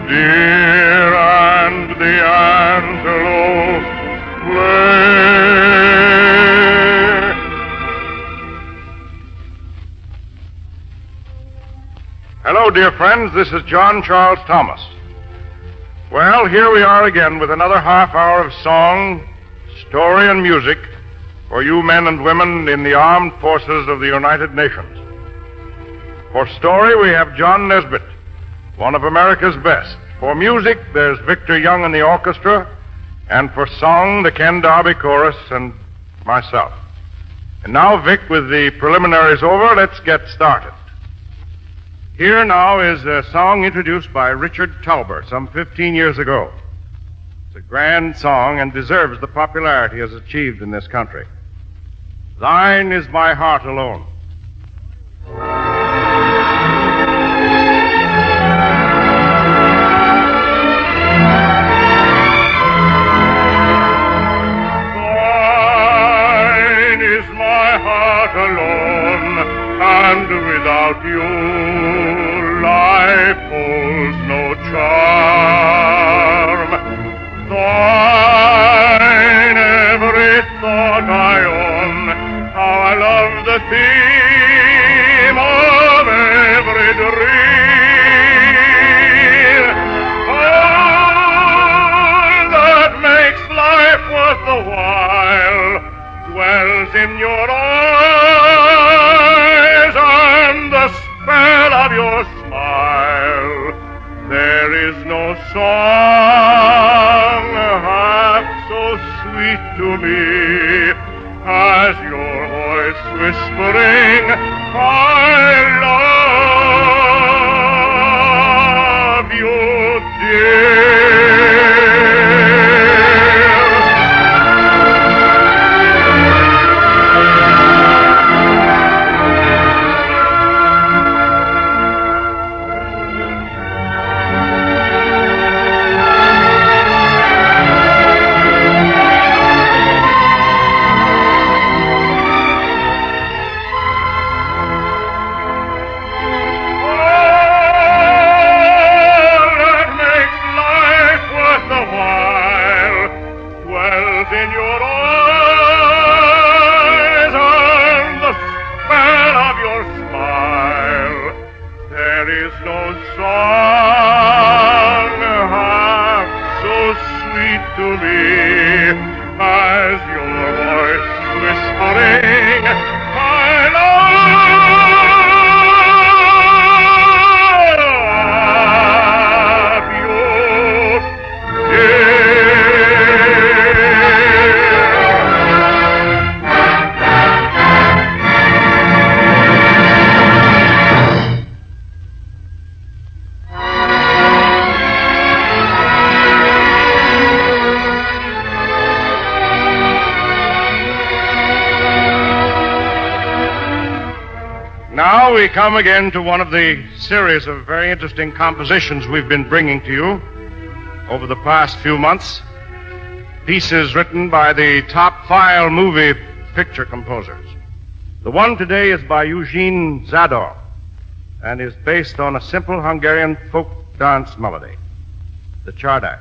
deer and the antelope play. Hello, dear friends. This is John Charles Thomas. Well, here we are again with another half hour of song, story, and music for you men and women in the armed forces of the United Nations. For story, we have John Nesbitt, one of America's best. For music, there's Victor Young and the orchestra, and for song, the Ken Darby Chorus and myself. And now, Vic, with the preliminaries over, let's get started. Here now is a song introduced by Richard Tauber some 15 years ago. It's a grand song and deserves the popularity it has achieved in this country. Thine is my heart alone. Thine is my heart alone, and without you life holds no charm. Thine every thought I own, how I love the theme of every dream. All that makes life worth the while dwells in your eyes and the spell of your smile. There is no song half so sweet to me as your voice whispering, I love you, dear. Now we come again to one of the series of very interesting compositions we've been bringing to you over the past few months. Pieces written by the top file movie picture composers. The one today is by Eugene Zador and is based on a simple Hungarian folk dance melody, the Czardas.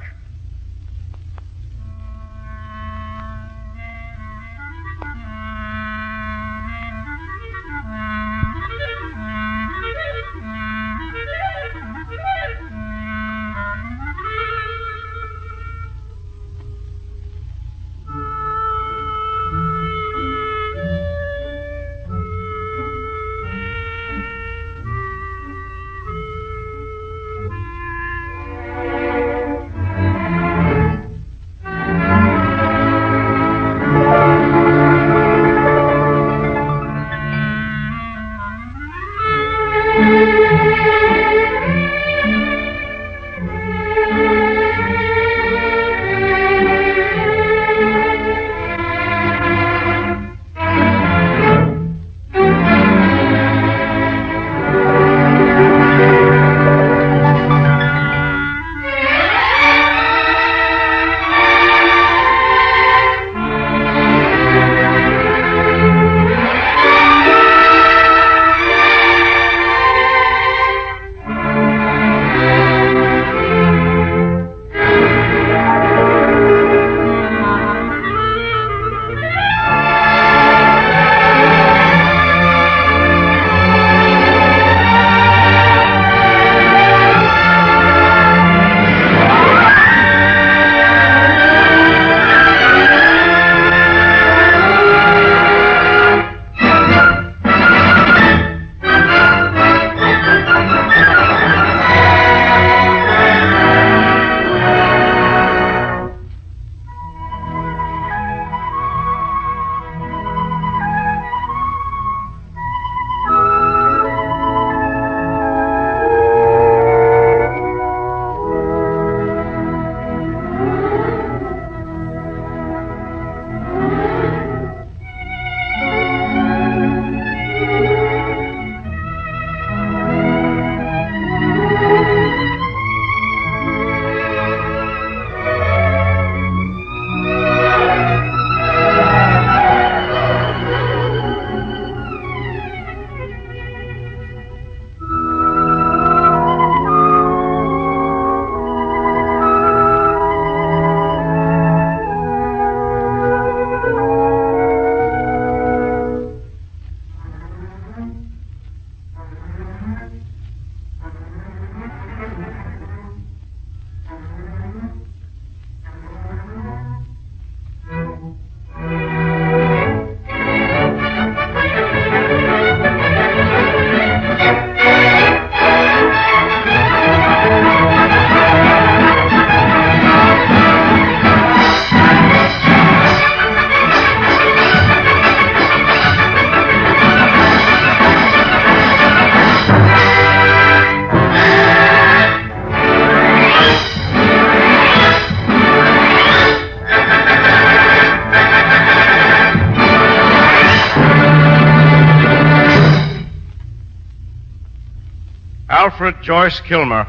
Alfred Joyce Kilmer,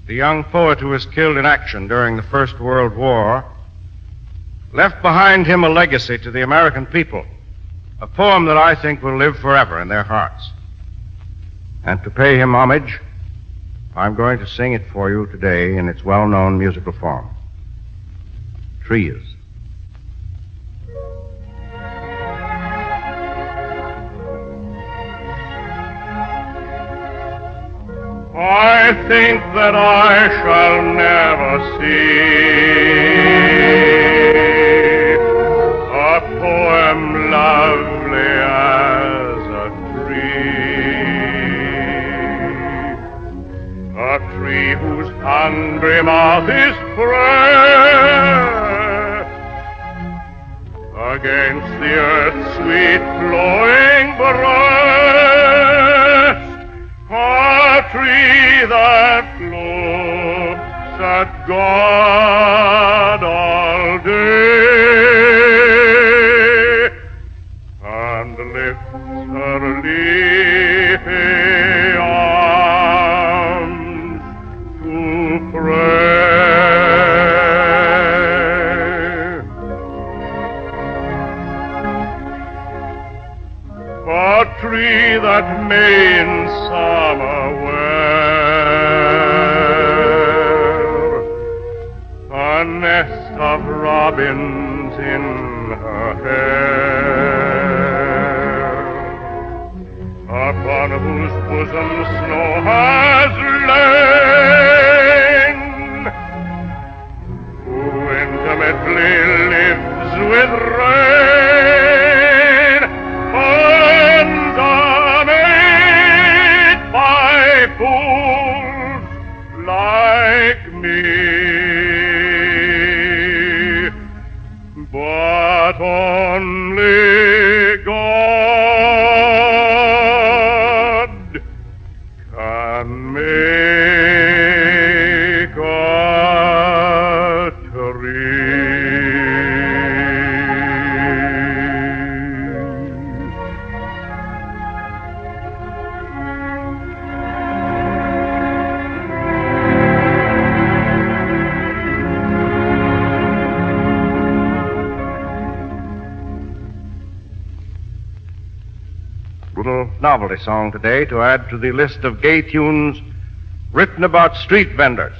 the young poet who was killed in action during the First World War, left behind him a legacy to the American people, a poem that I think will live forever in their hearts. And to pay him homage, I'm going to sing it for you today in its well-known musical form. Trees. I think that I shall never see a poem lovely as a tree whose hungry mouth is pressed against the earth's sweet glowing breast. A tree that looks at God all day and lifts her leafy arms to pray. A tree that may in summer wear a nest of robins in her hair, upon whose bosom snow has lain, who intimately lives with rain, and made by fools like me, but only God can make a tree. Little novelty song today to add to the list of gay tunes written about street vendors.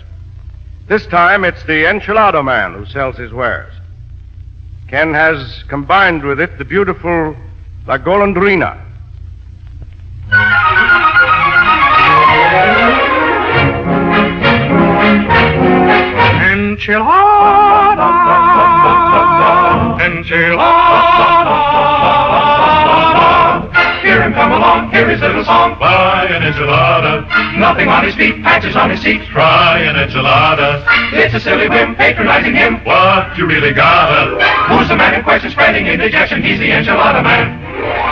This time it's the enchilada man who sells his wares. Ken has combined with it the beautiful La Golondrina. Enchilada, enchilada. Hear him come along, hear his little song. Buy an enchilada. Nothing on his feet, patches on his seat. Try an enchilada. It's a silly whim, patronizing him. What you really gotta. Who's the man in question spreading indigestion? He's the enchilada man.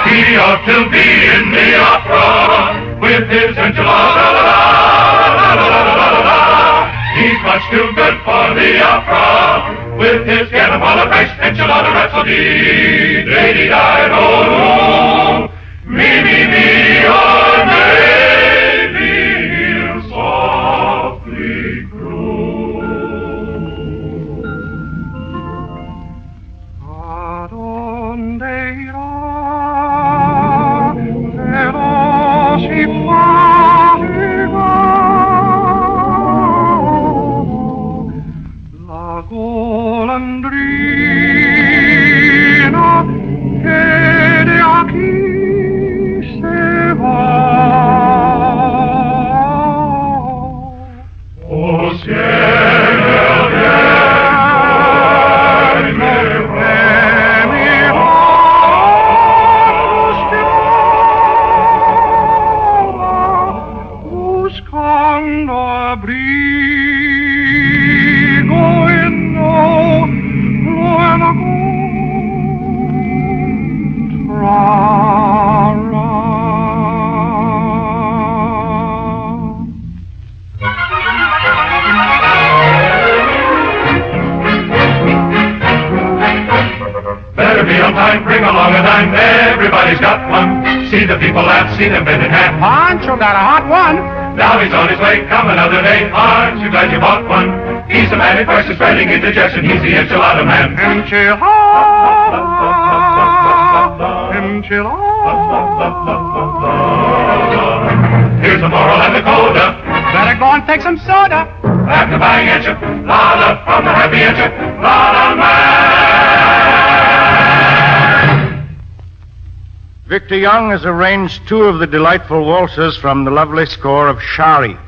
He ought to be in the opera with his enchilada. He's much too good for the opera with his Guatemala rice enchilada rhapsody. Day-dee-di-do. Me, or maybe he'll softly croon. Adonde irá, pero si fatiga, la golondrina que de aquí bring along a dime, everybody's got one. See the people laugh, see them bend in half. Pancho got a hot one. Now he's on his way, come another day. Aren't you glad you bought one? He's the man at first is spreading indigestion. He's the enchilada man. Here's the moral and the coda. Better go and take some soda. After buying enchilada from the happy enchilada man. Victor Young has arranged two of the delightful waltzes from the lovely score of Shari.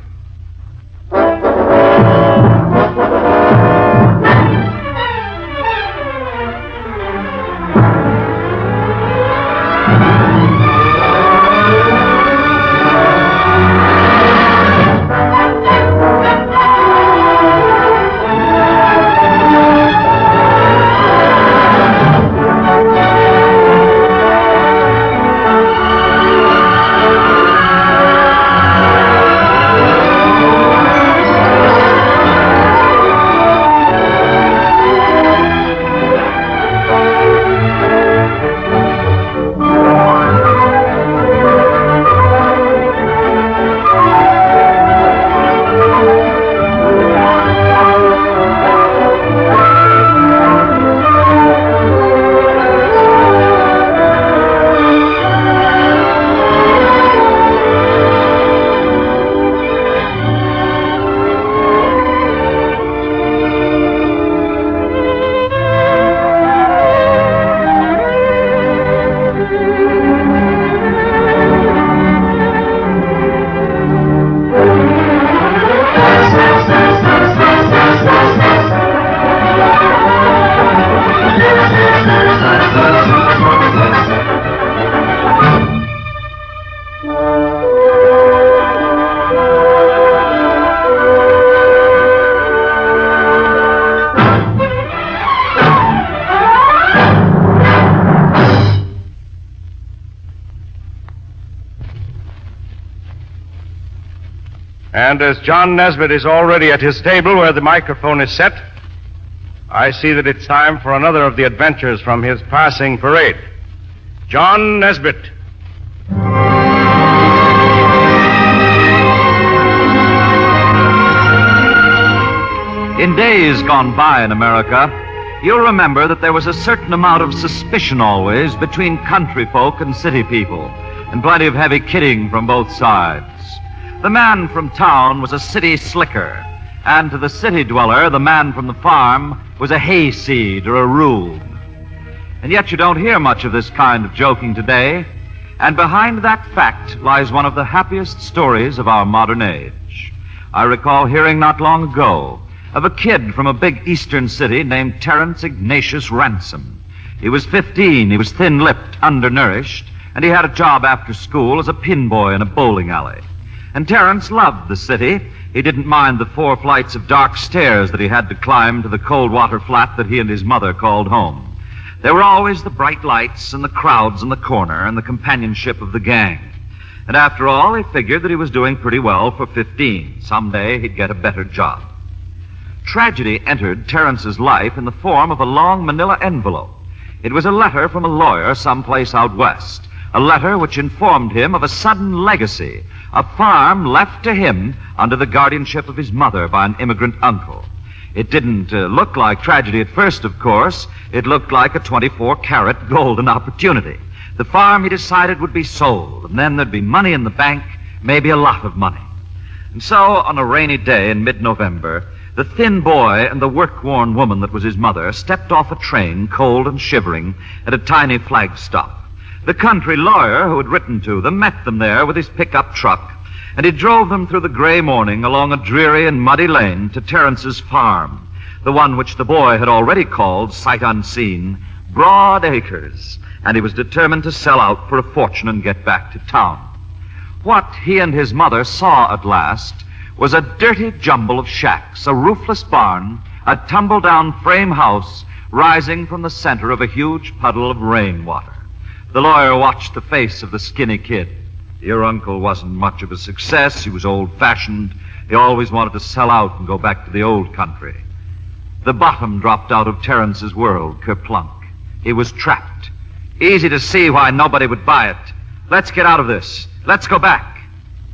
And as John Nesbitt is already at his table where the microphone is set, I see that it's time for another of the adventures from his passing parade. John Nesbitt. In days gone by in America, you'll remember that there was a certain amount of suspicion always between country folk and city people, and plenty of heavy kidding from both sides. The man from town was a city slicker, and to the city dweller, the man from the farm was a hayseed or a rube. And yet you don't hear much of this kind of joking today, and behind that fact lies one of the happiest stories of our modern age. I recall hearing not long ago of a kid from a big eastern city named Terence Ignatius Ransom. He was 15, he was thin-lipped, undernourished, and he had a job after school as a pin boy in a bowling alley. And Terence loved the city. He didn't mind the 4 flights of dark stairs that he had to climb to the cold water flat that he and his mother called home. There were always the bright lights and the crowds in the corner and the companionship of the gang. And after all, he figured that he was doing pretty well for 15. Someday he'd get a better job. Tragedy entered Terence's life in the form of a long manila envelope. It was a letter from a lawyer someplace out west, a letter which informed him of a sudden legacy, a farm left to him under the guardianship of his mother by an immigrant uncle. It didn't look like tragedy at first, of course. It looked like a 24-carat golden opportunity. The farm, he decided, would be sold, and then there'd be money in the bank, maybe a lot of money. And so, on a rainy day in mid-November, the thin boy and the work-worn woman that was his mother stepped off a train, cold and shivering, at a tiny flag stop. The country lawyer who had written to them met them there with his pickup truck, and he drove them through the gray morning along a dreary and muddy lane to Terence's farm, the one which the boy had already called, sight unseen, Broad Acres, and he was determined to sell out for a fortune and get back to town. What he and his mother saw at last was a dirty jumble of shacks, a roofless barn, a tumble-down frame house rising from the center of a huge puddle of rainwater. The lawyer watched the face of the skinny kid. Your uncle wasn't much of a success. He was old-fashioned. He always wanted to sell out and go back to the old country. The bottom dropped out of Terence's world, kerplunk. He was trapped. Easy to see why nobody would buy it. Let's get out of this. Let's go back.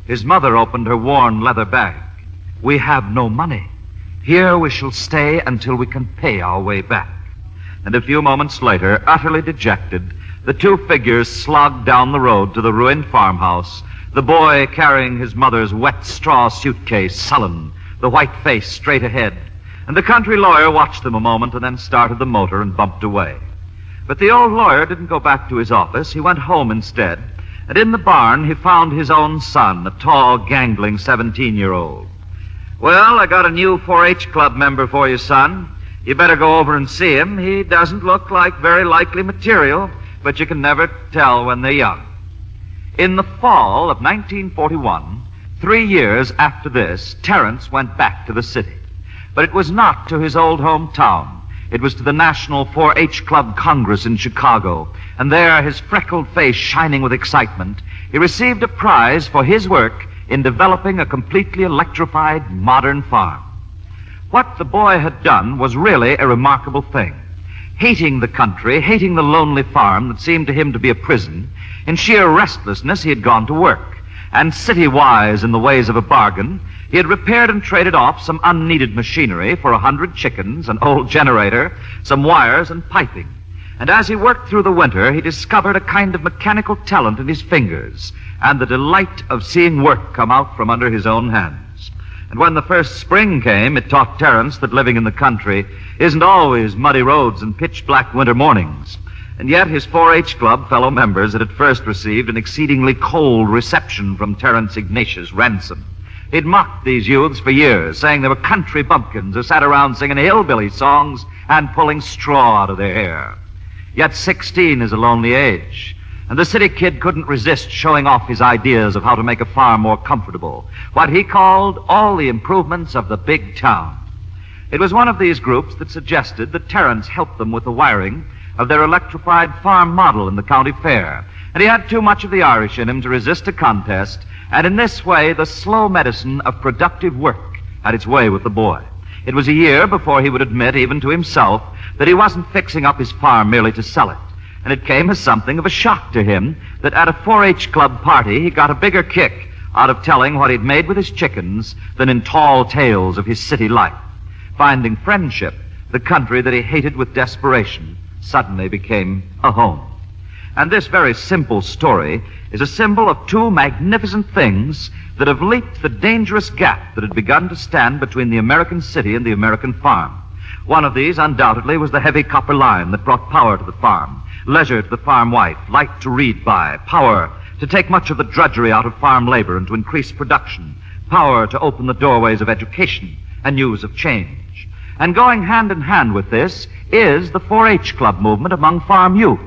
His mother opened her worn leather bag. "We have no money. Here we shall stay until we can pay our way back." And a few moments later, utterly dejected, the two figures slogged down the road to the ruined farmhouse, the boy carrying his mother's wet straw suitcase, sullen, the white face straight ahead. And the country lawyer watched them a moment and then started the motor and bumped away. But the old lawyer didn't go back to his office. He went home instead, and in the barn he found his own son, a tall, gangling 17-year-old. "Well, I got a new 4-H club member for you, son. You better go over and see him. He doesn't look like very likely material, but you can never tell when they're young." In the fall of 1941, 3 years after this, Terence went back to the city. But it was not to his old hometown. It was to the National 4-H Club Congress in Chicago, and there, his freckled face shining with excitement, he received a prize for his work in developing a completely electrified modern farm. What the boy had done was really a remarkable thing. Hating the country, hating the lonely farm that seemed to him to be a prison, in sheer restlessness he had gone to work, and city-wise in the ways of a bargain, he had repaired and traded off some unneeded machinery for 100 chickens, an old generator, some wires, and piping. And as he worked through the winter, he discovered a kind of mechanical talent in his fingers and the delight of seeing work come out from under his own hands. And when the first spring came, it taught Terence that living in the country isn't always muddy roads and pitch-black winter mornings. And yet his 4-H Club fellow members had at first received an exceedingly cold reception from Terence Ignatius Ransom. He'd mocked these youths for years, saying they were country bumpkins who sat around singing hillbilly songs and pulling straw out of their hair. Yet 16 is a lonely age, and the city kid couldn't resist showing off his ideas of how to make a farm more comfortable, what he called all the improvements of the big town. It was one of these groups that suggested that Terence help them with the wiring of their electrified farm model in the county fair, and he had too much of the Irish in him to resist a contest. And in this way, the slow medicine of productive work had its way with the boy. It was a year before he would admit, even to himself, that he wasn't fixing up his farm merely to sell it. And it came as something of a shock to him that at a 4-H Club party he got a bigger kick out of telling what he'd made with his chickens than in tall tales of his city life. Finding friendship, the country that he hated with desperation, suddenly became a home. And this very simple story is a symbol of two magnificent things that have leaped the dangerous gap that had begun to stand between the American city and the American farm. One of these, undoubtedly, was the heavy copper line that brought power to the farm, leisure to the farm wife, light to read by, power to take much of the drudgery out of farm labor and to increase production, power to open the doorways of education and news of change. And going hand in hand with this is the 4-H Club movement among farm youth.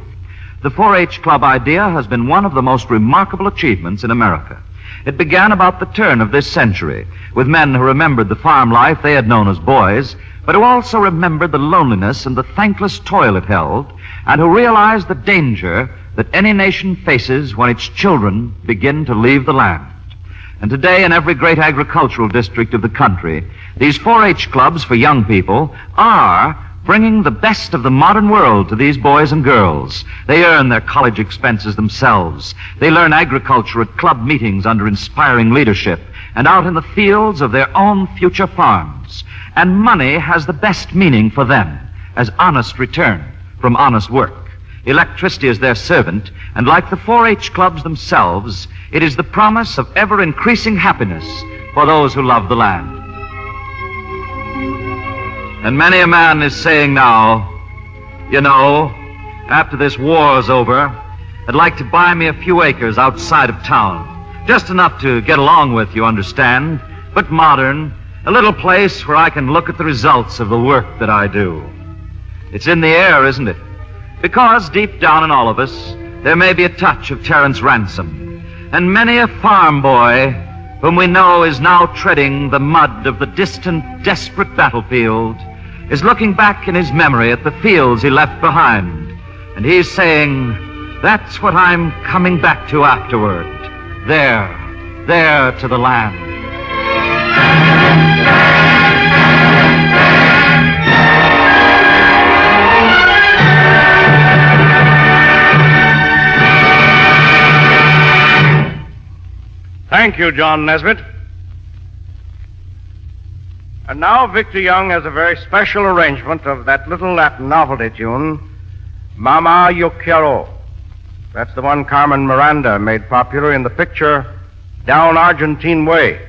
The 4-H Club idea has been one of the most remarkable achievements in America. It began about the turn of this century, with men who remembered the farm life they had known as boys, but who also remembered the loneliness and the thankless toil it held, and who realized the danger that any nation faces when its children begin to leave the land. And today, in every great agricultural district of the country, these 4-H clubs for young people are bringing the best of the modern world to these boys and girls. They earn their college expenses themselves. They learn agriculture at club meetings under inspiring leadership and out in the fields of their own future farms. And money has the best meaning for them as honest return from honest work. Electricity is their servant, and like the 4-H clubs themselves, it is the promise of ever-increasing happiness for those who love the land. And many a man is saying now, you know, after this war's over, I'd like to buy me a few acres outside of town. Just enough to get along with, you understand, but modern, a little place where I can look at the results of the work that I do. It's in the air, isn't it? Because deep down in all of us, there may be a touch of Terence Ransom, and many a farm boy whom we know is now treading the mud of the distant, desperate battlefield, is looking back in his memory at the fields he left behind, and he's saying, that's what I'm coming back to afterward. There to the land. Thank you, John Nesbitt. And now Victor Young has a very special arrangement of that little Latin novelty tune, Mama Yo Quiero. That's the one Carmen Miranda made popular in the picture Down Argentine Way.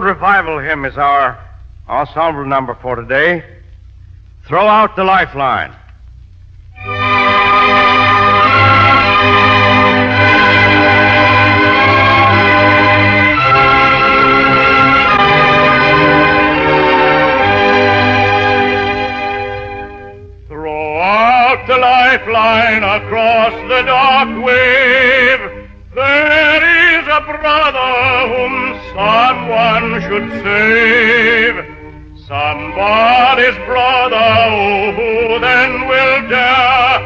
Revival hymn is our ensemble number for today. Throw Out the Lifeline. Throw out the lifeline across the dark wave. There is a brother whom someone should save. Somebody's brother, oh, who then will dare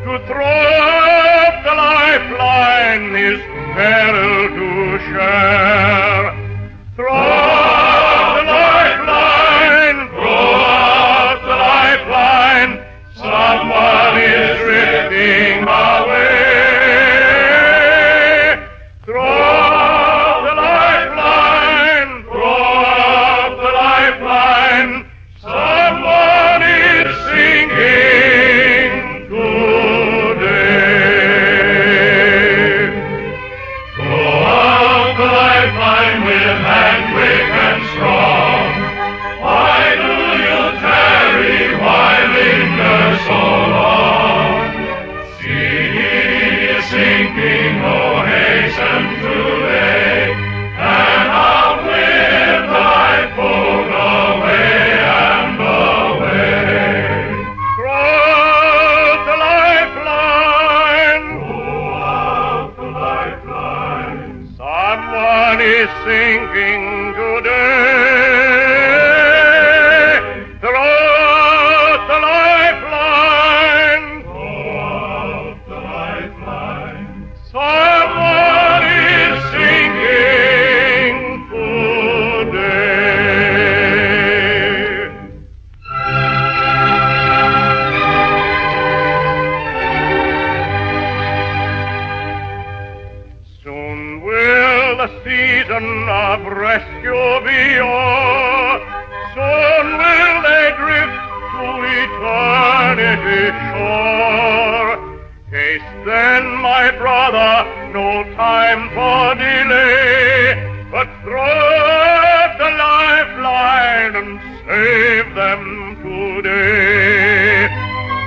to throw up the lifeline, his peril to share. Throw up the lifeline, throw up the lifeline, someone is drifting away. Sinking today. Throw out the lifeline. Throw out the lifeline. Someone is sinking today. Soon will the season of rescue be o'er. Soon will they drift to eternity's shore. Haste then, my brother, no time for delay, but throw out the lifeline and save them today.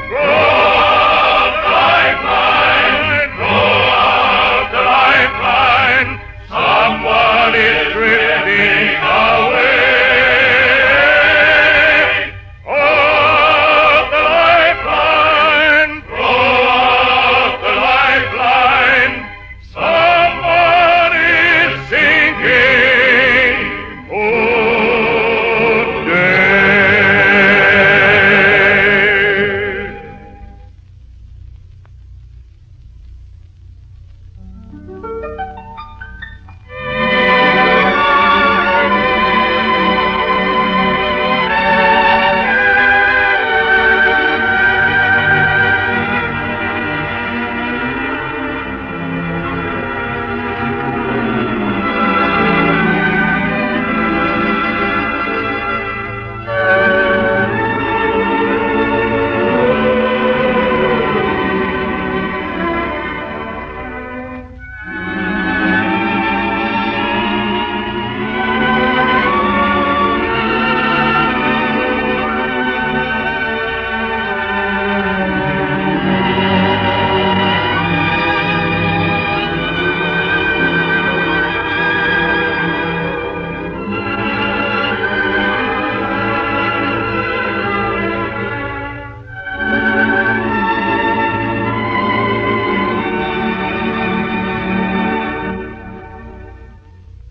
Throw out the lifeline, throw out the lifeline, someone is drifting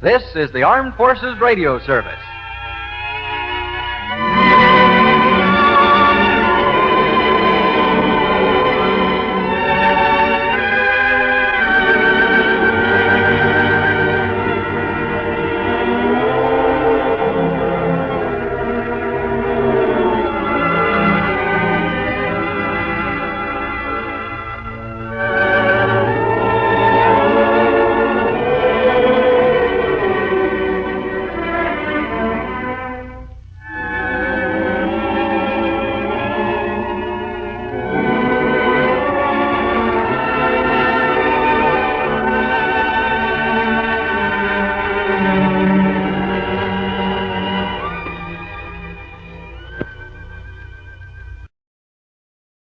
This is the Armed Forces Radio Service.